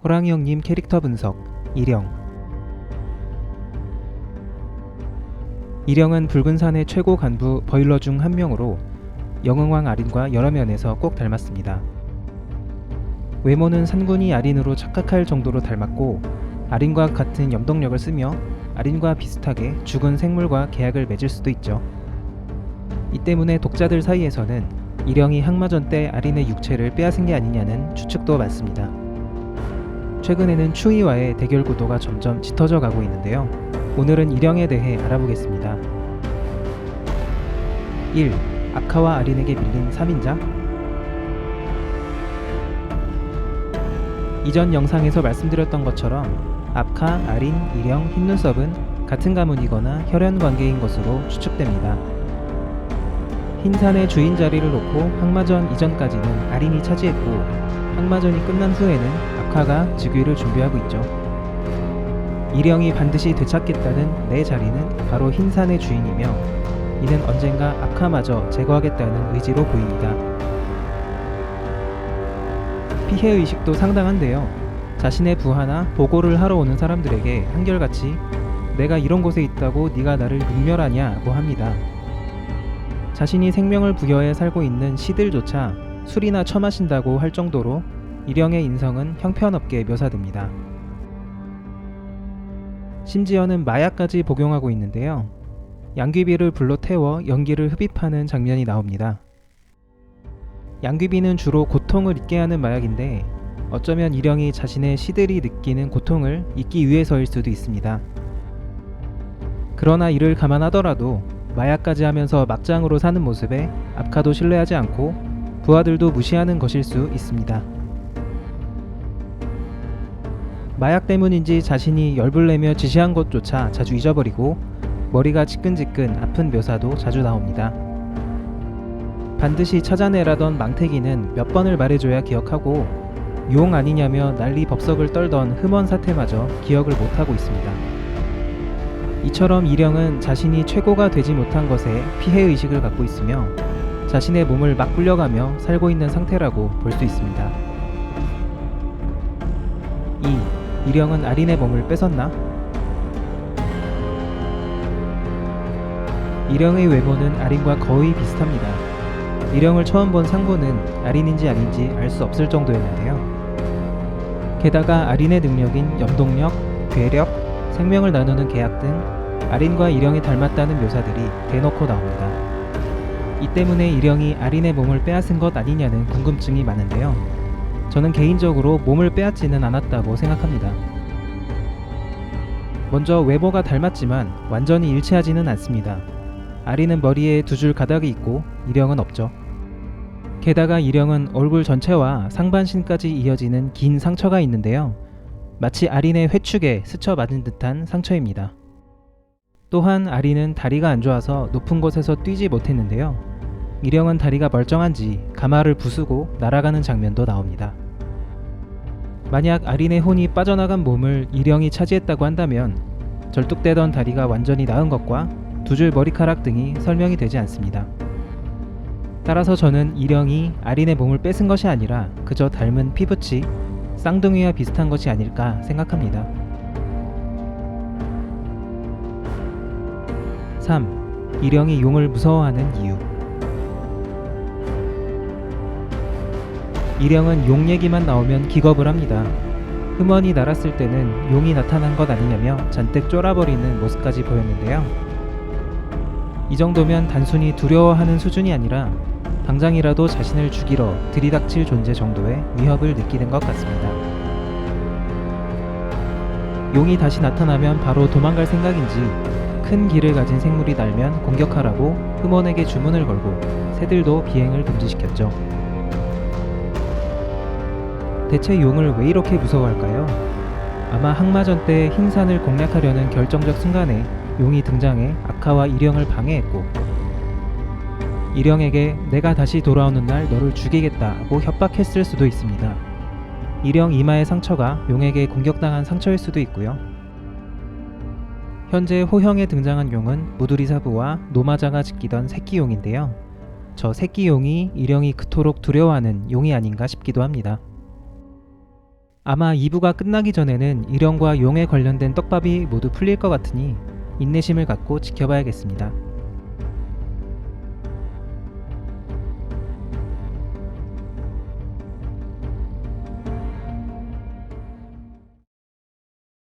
호랑이 형님 캐릭터 분석. 일영. 일영은 붉은산의 최고 간부 버일러 중 한 명으로 영흥왕 아린과 여러 면에서 꼭 닮았습니다. 외모는 산군이 아린으로 착각할 정도로 닮았고, 아린과 같은 염동력을 쓰며 아린과 비슷하게 죽은 생물과 계약을 맺을 수도 있죠. 이 때문에 독자들 사이에서는 일영이 항마전 때 아린의 육체를 빼앗은 게 아니냐는 추측도 많습니다. 최근에는 추위와의 대결 구도가 점점 짙어져 가고 있는데요. 오늘은 일영에 대해 알아보겠습니다. 1. 아카와 아린에게 밀린 3인자. 이전 영상에서 말씀드렸던 것처럼 아카, 아린, 일영, 흰눈썹은 같은 가문이거나 혈연 관계인 것으로 추측됩니다. 흰산의 주인 자리를 놓고 항마전 이전까지는 아린이 차지했고, 항마전이 끝난 후에는 아카가 즉위를 준비하고 있죠. 일영이 반드시 되찾겠다는 내 자리는 바로 흰산의 주인이며, 이는 언젠가 아카마저 제거하겠다는 의지로 보입니다. 피해의식도 상당한데요. 자신의 부하나 보고를 하러 오는 사람들에게 한결같이 내가 이런 곳에 있다고 네가 나를 능멸하냐고 합니다. 자신이 생명을 부여해 살고 있는 시들조차 술이나 처마신다고 할 정도로 일영의 인성은 형편없게 묘사됩니다. 심지어는 마약까지 복용하고 있는데요. 양귀비를 불로 태워 연기를 흡입하는 장면이 나옵니다. 양귀비는 주로 고통을 잊게 하는 마약인데, 어쩌면 일영이 자신의 시들이 느끼는 고통을 잊기 위해서일 수도 있습니다. 그러나 이를 감안하더라도 마약까지 하면서 막장으로 사는 모습에 아카도 신뢰하지 않고 부하들도 무시하는 것일 수 있습니다. 마약 때문인지 자신이 열불 내며 지시한 것조차 자주 잊어버리고 머리가 지끈지끈 아픈 묘사도 자주 나옵니다. 반드시 찾아내라던 망태기는 몇 번을 말해줘야 기억하고, 용 아니냐며 난리 법석을 떨던 흠원 사태마저 기억을 못하고 있습니다. 이처럼 일영은 자신이 최고가 되지 못한 것에 피해의식을 갖고 있으며 자신의 몸을 막 굴려가며 살고 있는 상태라고 볼 수 있습니다. 2. 일영은 아린의 몸을 뺏었나? 일영의 외모는 아린과 거의 비슷합니다. 일영을 처음 본 상부는 아린인지 아닌지 알 수 없을 정도였는데요. 게다가 아린의 능력인 염동력, 괴력, 생명을 나누는 계약 등 아린과 일영이 닮았다는 묘사들이 대놓고 나옵니다. 이 때문에 일영이 아린의 몸을 빼앗은 것 아니냐는 궁금증이 많은데요. 저는 개인적으로 몸을 빼앗지는 않았다고 생각합니다. 먼저 외모가 닮았지만 완전히 일치하지는 않습니다. 아린은 머리에 두 줄 가닥이 있고 일영은 없죠. 게다가 일영은 얼굴 전체와 상반신까지 이어지는 긴 상처가 있는데요. 마치 아린의 회축에 스쳐 맞은 듯한 상처입니다. 또한 아린은 다리가 안 좋아서 높은 곳에서 뛰지 못했는데요. 일영은 다리가 멀쩡한지 가마를 부수고 날아가는 장면도 나옵니다. 만약 아린의 혼이 빠져나간 몸을 일영이 차지했다고 한다면 절뚝대던 다리가 완전히 나은 것과 두 줄 머리카락 등이 설명이 되지 않습니다. 따라서 저는 일영이 아린의 몸을 뺏은 것이 아니라 그저 닮은 피부치, 쌍둥이와 비슷한 것이 아닐까 생각합니다. 3. 일영이 용을 무서워하는 이유. 일영은 용 얘기만 나오면 기겁을 합니다. 흠원이 날았을 때는 용이 나타난 것 아니냐며 잔뜩 쫄아버리는 모습까지 보였는데요. 이 정도면 단순히 두려워하는 수준이 아니라 당장이라도 자신을 죽이러 들이닥칠 존재 정도의 위협을 느끼는 것 같습니다. 용이 다시 나타나면 바로 도망갈 생각인지 큰 길을 가진 생물이 날면 공격하라고 흠원에게 주문을 걸고 새들도 비행을 금지시켰죠. 대체 용을 왜 이렇게 무서워할까요? 아마 항마전 때 흰산을 공략하려는 결정적 순간에 용이 등장해 아카와 일영을 방해했고, 일영에게 내가 다시 돌아오는 날 너를 죽이겠다고 협박했을 수도 있습니다. 일영 이마의 상처가 용에게 공격당한 상처일 수도 있고요. 현재 호형에 등장한 용은 무두리사부와 노마자가 지키던 새끼용인데요. 저 새끼용이 일영이 그토록 두려워하는 용이 아닌가 싶기도 합니다. 아마 2부가 끝나기 전에는 일영과 용에 관련된 떡밥이 모두 풀릴 것 같으니 인내심을 갖고 지켜봐야겠습니다.